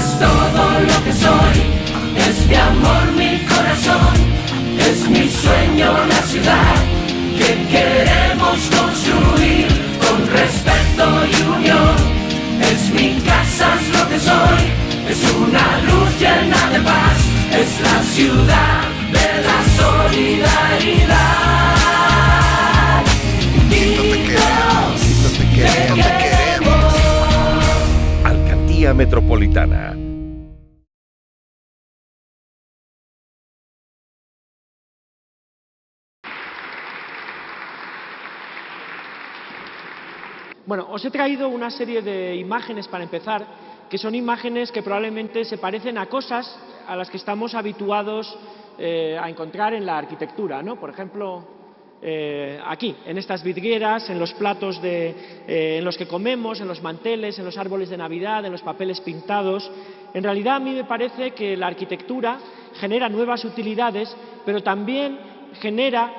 es todo lo que soy, es mi amor, mi corazón, es mi sueño, la ciudad que queremos construir con respeto y unión. Es mi casa, es lo que soy, es una luz llena de paz, es la ciudad de la solidaridad. Te queremos. Alcaldía Metropolitana. Bueno, os he traído una serie de imágenes para empezar, que son imágenes que probablemente se parecen a cosas a las que estamos habituados a encontrar en la arquitectura, ¿no? Por ejemplo, aquí, en estas vidrieras, en los platos en los que comemos, en los manteles, en los árboles de Navidad, en los papeles pintados. En realidad, a mí me parece que la arquitectura genera nuevas utilidades, pero también genera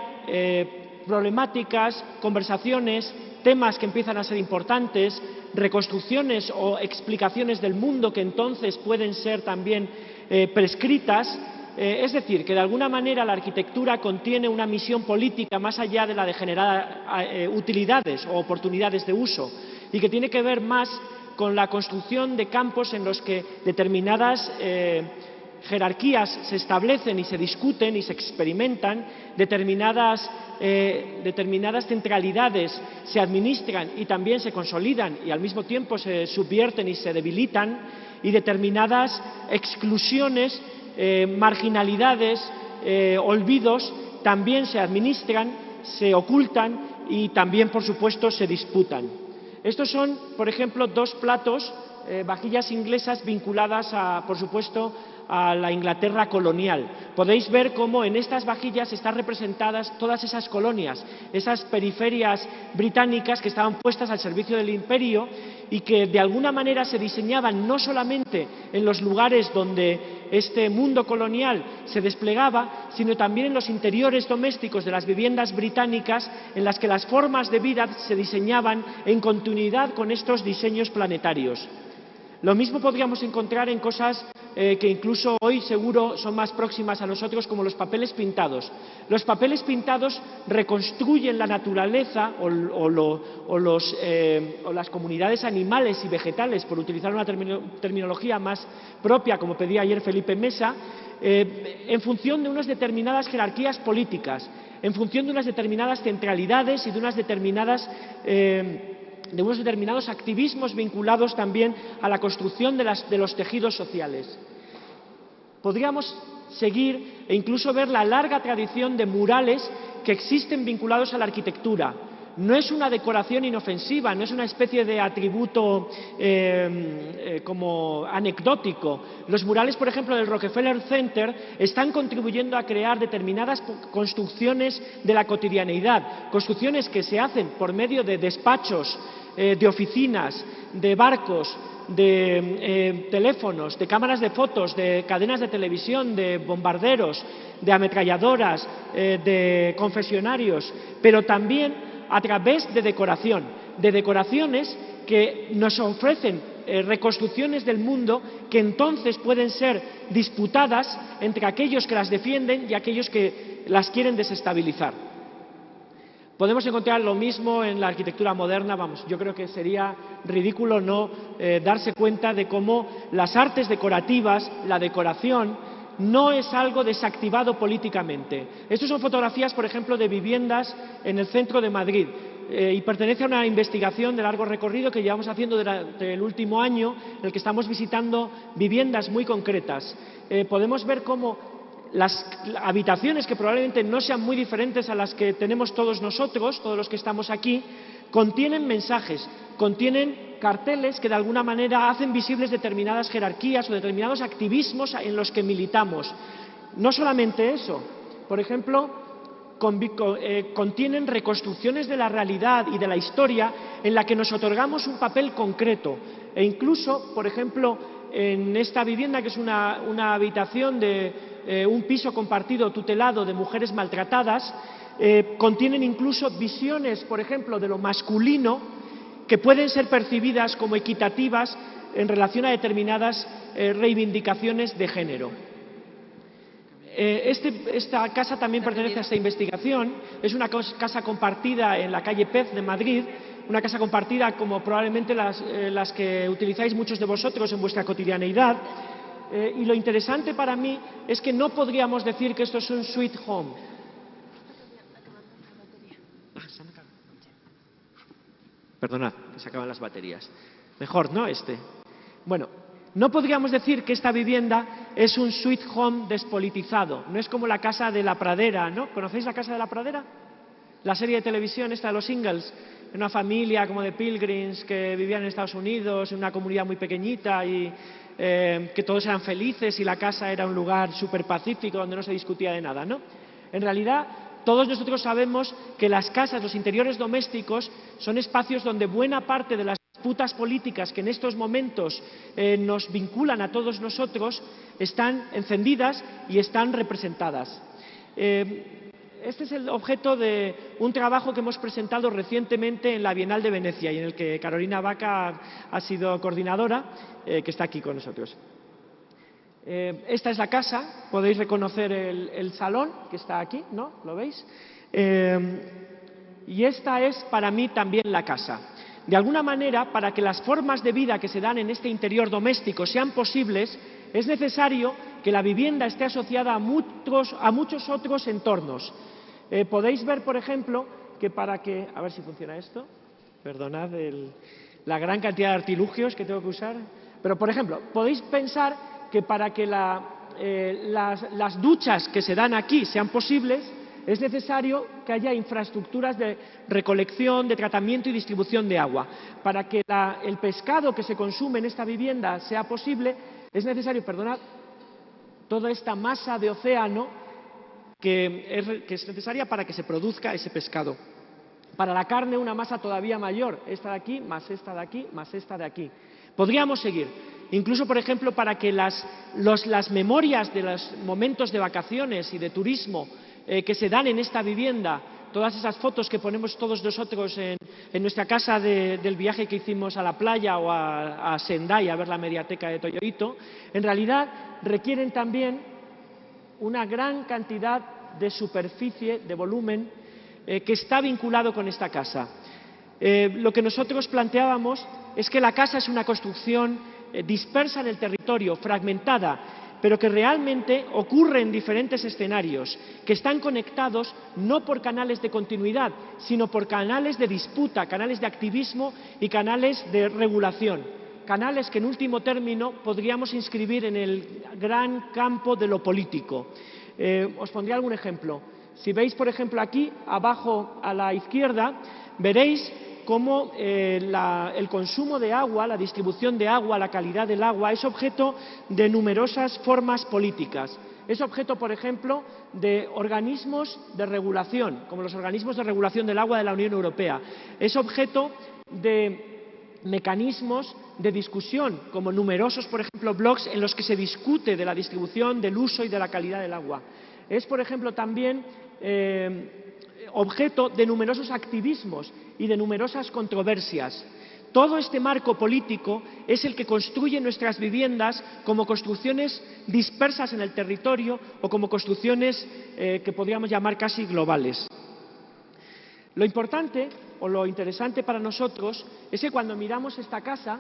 problemáticas, conversaciones, temas que empiezan a ser importantes, reconstrucciones o explicaciones del mundo que entonces pueden ser también prescritas. Es decir, que de alguna manera la arquitectura contiene una misión política más allá de la de generar utilidades o oportunidades de uso, y que tiene que ver más con la construcción de campos en los que determinadas jerarquías se establecen y se discuten y se experimentan, determinadas centralidades se administran y también se consolidan y al mismo tiempo se subvierten y se debilitan, y determinadas exclusiones, marginalidades, olvidos también se administran, se ocultan y también, por supuesto, se disputan. Estos son, por ejemplo, dos platos, vajillas inglesas vinculadas, por supuesto, a la Inglaterra colonial. Podéis ver cómo en estas vajillas están representadas todas esas colonias, esas periferias británicas que estaban puestas al servicio del imperio y que de alguna manera se diseñaban no solamente en los lugares donde este mundo colonial se desplegaba, sino también en los interiores domésticos de las viviendas británicas, en las que las formas de vida se diseñaban en continuidad con estos diseños planetarios. Lo mismo podríamos encontrar en cosas que incluso hoy seguro son más próximas a nosotros, como los papeles pintados. Los papeles pintados reconstruyen la naturaleza o las comunidades animales y vegetales, por utilizar una terminología más propia, como pedía ayer Felipe Mesa, en función de unas determinadas jerarquías políticas, en función de unas determinadas centralidades y de unos determinados activismos vinculados también a la construcción de los tejidos sociales. Podríamos seguir e incluso ver la larga tradición de murales que existen vinculados a la arquitectura. No es una decoración inofensiva, no es una especie de atributo como anecdótico. Los murales, por ejemplo, del Rockefeller Center están contribuyendo a crear determinadas construcciones de la cotidianeidad, construcciones que se hacen por medio de despachos, de oficinas, de barcos, de teléfonos, de cámaras de fotos, de cadenas de televisión, de bombarderos, de ametralladoras, de confesionarios, pero también a través de decoraciones que nos ofrecen reconstrucciones del mundo que entonces pueden ser disputadas entre aquellos que las defienden y aquellos que las quieren desestabilizar. Podemos encontrar lo mismo en la arquitectura moderna. Vamos, yo creo que sería ridículo no darse cuenta de cómo las artes decorativas, la decoración, no es algo desactivado políticamente. Estas son fotografías, por ejemplo, de viviendas en el centro de Madrid y pertenece a una investigación de largo recorrido que llevamos haciendo durante el último año, en el que estamos visitando viviendas muy concretas. Podemos ver cómo las habitaciones, que probablemente no sean muy diferentes a las que tenemos todos nosotros, todos los que estamos aquí, contienen mensajes, contienen carteles que de alguna manera hacen visibles determinadas jerarquías o determinados activismos en los que militamos. No solamente eso, por ejemplo, contienen reconstrucciones de la realidad y de la historia en la que nos otorgamos un papel concreto. E incluso, por ejemplo, en esta vivienda, que es una habitación de un piso compartido tutelado de mujeres maltratadas, contienen incluso visiones, por ejemplo, de lo masculino, que pueden ser percibidas como equitativas en relación a determinadas reivindicaciones de género. Esta casa también pertenece a esta investigación. Es una casa compartida en la calle Pez de Madrid, una casa compartida como probablemente las que utilizáis muchos de vosotros en vuestra cotidianeidad. Y lo interesante para mí es que no podríamos decir que esto es un sweet home. Perdonad, que se acaban las baterías. Mejor, ¿no? Bueno, no podríamos decir que esta vivienda es un sweet home despolitizado. No es como la Casa de la Pradera, ¿no? ¿Conocéis la Casa de la Pradera? La serie de televisión esta de los Ingalls. Una familia como de pilgrims que vivían en Estados Unidos, en una comunidad muy pequeñita y que todos eran felices y la casa era un lugar súper pacífico donde no se discutía de nada, ¿no? En realidad, todos nosotros sabemos que las casas, los interiores domésticos, son espacios donde buena parte de las disputas políticas que en estos momentos nos vinculan a todos nosotros están encendidas y están representadas. Este es el objeto de un trabajo que hemos presentado recientemente en la Bienal de Venecia y en el que Carolina Baca ha sido coordinadora, que está aquí con nosotros. Esta es la casa, podéis reconocer el salón que está aquí, ¿no? ¿Lo veis? Y esta es para mí también la casa. De alguna manera, para que las formas de vida que se dan en este interior doméstico sean posibles, es necesario que la vivienda esté asociada a muchos otros entornos. Podéis ver, por ejemplo, que para que... A ver si funciona esto. Perdonad la gran cantidad de artilugios que tengo que usar. Pero, por ejemplo, podéis pensar que para que las duchas que se dan aquí sean posibles, es necesario que haya infraestructuras de recolección, de tratamiento y distribución de agua. Para que el pescado que se consume en esta vivienda sea posible, es necesario, perdonad, toda esta masa de océano que es necesaria para que se produzca ese pescado. Para la carne, una masa todavía mayor, esta de aquí, más esta de aquí, más esta de aquí. Podríamos seguir. Incluso, por ejemplo, para que las memorias de los momentos de vacaciones y de turismo que se dan en esta vivienda, todas esas fotos que ponemos todos nosotros en nuestra casa del viaje que hicimos a la playa o a Sendai a ver la mediateca de Toyohito, en realidad requieren también una gran cantidad de superficie, de volumen, que está vinculado con esta casa. Lo que nosotros planteábamos es que la casa es una construcción dispersa en el territorio, fragmentada, pero que realmente ocurre en diferentes escenarios, que están conectados no por canales de continuidad, sino por canales de disputa, canales de activismo y canales de regulación. Canales que en último término podríamos inscribir en el gran campo de lo político. Os pondré algún ejemplo. Si veis, por ejemplo, aquí, abajo a la izquierda, veréis cómo el consumo de agua, la distribución de agua, la calidad del agua, es objeto de numerosas formas políticas. Es objeto, por ejemplo, de organismos de regulación, como los organismos de regulación del agua de la Unión Europea. Es objeto de mecanismos de discusión, como numerosos, por ejemplo, blogs en los que se discute de la distribución, del uso y de la calidad del agua. Es, por ejemplo, también objeto de numerosos activismos y de numerosas controversias. Todo este marco político es el que construye nuestras viviendas como construcciones dispersas en el territorio o como construcciones que podríamos llamar casi globales. Lo importante o lo interesante para nosotros es que cuando miramos esta casa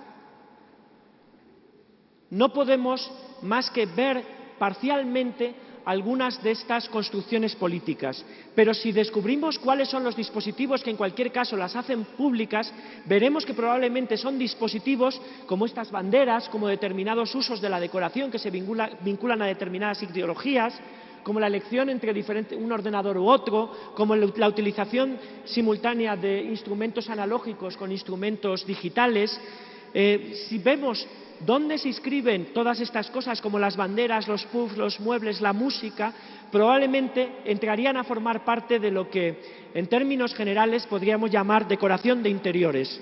no podemos más que ver parcialmente algunas de estas construcciones políticas, pero si descubrimos cuáles son los dispositivos que en cualquier caso las hacen públicas, veremos que probablemente son dispositivos como estas banderas, como determinados usos de la decoración que se vinculan a determinadas ideologías, como la elección entre un ordenador u otro, como la utilización simultánea de instrumentos analógicos con instrumentos digitales. Si vemos dónde se inscriben todas estas cosas, como las banderas, los puffs, los muebles, la música, probablemente entrarían a formar parte de lo que, en términos generales, podríamos llamar decoración de interiores.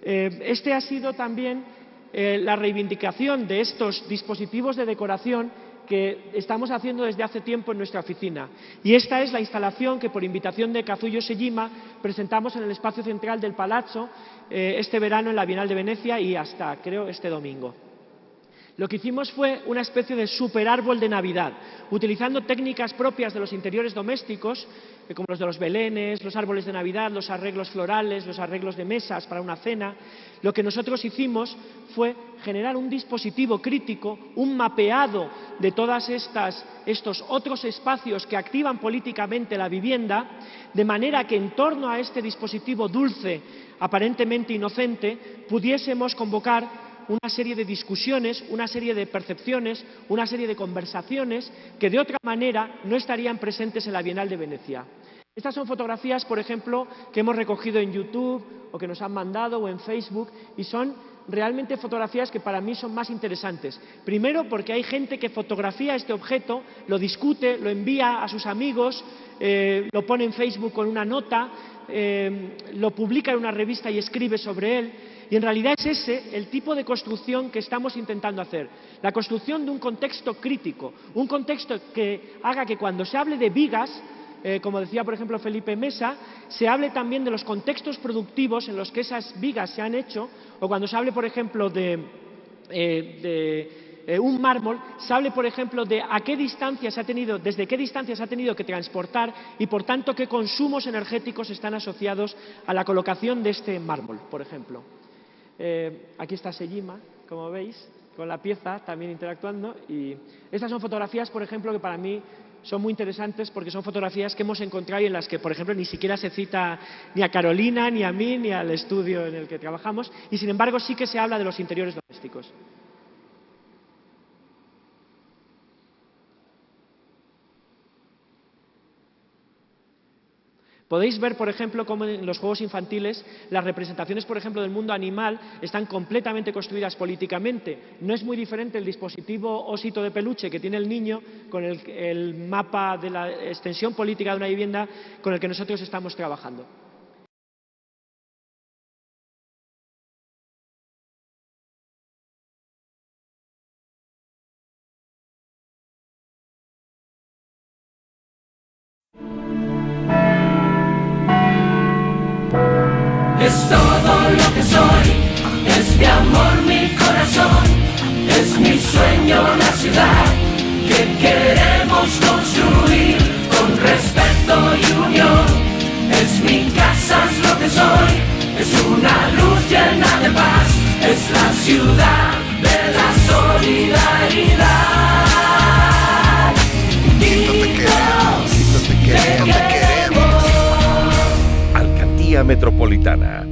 Este ha sido también la reivindicación de estos dispositivos de decoración que estamos haciendo desde hace tiempo en nuestra oficina. Y esta es la instalación que, por invitación de Kazuyo Sejima, presentamos en el espacio central del Palazzo este verano en la Bienal de Venecia y hasta, creo, este domingo. Lo que hicimos fue una especie de superárbol de Navidad, utilizando técnicas propias de los interiores domésticos, como los de los belenes, los árboles de Navidad, los arreglos florales, los arreglos de mesas para una cena. Lo que nosotros hicimos fue generar un dispositivo crítico, un mapeado de todos estos otros espacios que activan políticamente la vivienda, de manera que en torno a este dispositivo dulce, aparentemente inocente, pudiésemos convocar una serie de discusiones, una serie de percepciones, una serie de conversaciones que de otra manera no estarían presentes en la Bienal de Venecia. Estas son fotografías, por ejemplo, que hemos recogido en YouTube o que nos han mandado o en Facebook, y son realmente fotografías que para mí son más interesantes. Primero, porque hay gente que fotografía este objeto, lo discute, lo envía a sus amigos, lo pone en Facebook con una nota, lo publica en una revista y escribe sobre él. Y en realidad es ese el tipo de construcción que estamos intentando hacer. La construcción de un contexto crítico, un contexto que haga que cuando se hable de vigas, como decía por ejemplo Felipe Mesa, se hable también de los contextos productivos en los que esas vigas se han hecho, o cuando se hable por ejemplo de un mármol, se hable por ejemplo de a qué distancia se ha tenido, desde qué distancia se ha tenido que transportar y por tanto qué consumos energéticos están asociados a la colocación de este mármol, por ejemplo. Aquí está Sejima, como veis, con la pieza también interactuando, y estas son fotografías, por ejemplo, que para mí son muy interesantes porque son fotografías que hemos encontrado y en las que, por ejemplo, ni siquiera se cita ni a Carolina, ni a mí, ni al estudio en el que trabajamos, y sin embargo sí que se habla de los interiores domésticos. Podéis ver, por ejemplo, cómo en los juegos infantiles las representaciones, por ejemplo, del mundo animal están completamente construidas políticamente. No es muy diferente el dispositivo osito de peluche que tiene el niño con el mapa de la extensión política de una vivienda con el que nosotros estamos trabajando. Es todo lo que soy, es mi amor, mi corazón, es mi sueño, la ciudad que queremos construir con respeto y unión. Es mi casa, es lo que soy, es una luz llena de paz, es la ciudad de la solidaridad. Alcaldía Metropolitana.